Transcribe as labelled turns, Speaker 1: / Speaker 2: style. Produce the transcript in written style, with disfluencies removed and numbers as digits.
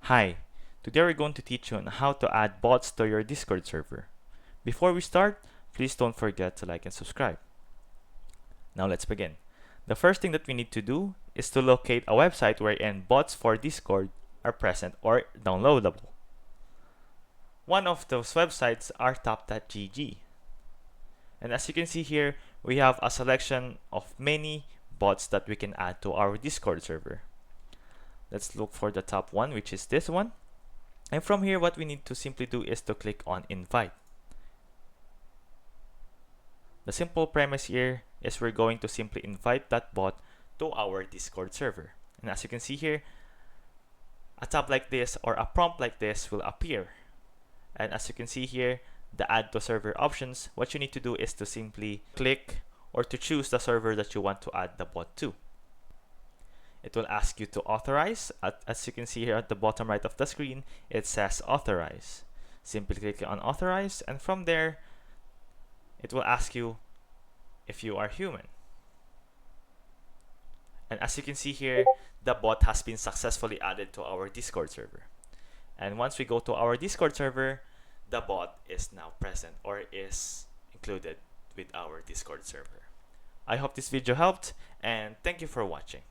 Speaker 1: Hi, today we're going to teach you on how to add bots to your Discord server. Before we start, please don't forget to like and subscribe. Now let's begin. The first thing that we need to do is to locate a website wherein bots for Discord are present or downloadable. One of those websites are top.gg. And as you can see here, we have a selection of many bots that we can add to our Discord server. Let's look for the top one, which is this one. And from here, what we need to simply do is to click on invite. The simple premise here is we're going to simply invite that bot to our Discord server. And as you can see here, a tab like this or a prompt like this will appear. And as you can see here, the add to server options, what you need to do is to simply click or to choose the server that you want to add the bot to. It will ask you to authorize. As you can see here at the bottom right of the screen, it says authorize. Simply click on authorize, and from there, it will ask you if you are human. And as you can see here, the bot has been successfully added to our Discord server. And once we go to our Discord server, the bot is now present or is included with our Discord server. I hope this video helped, and thank you for watching.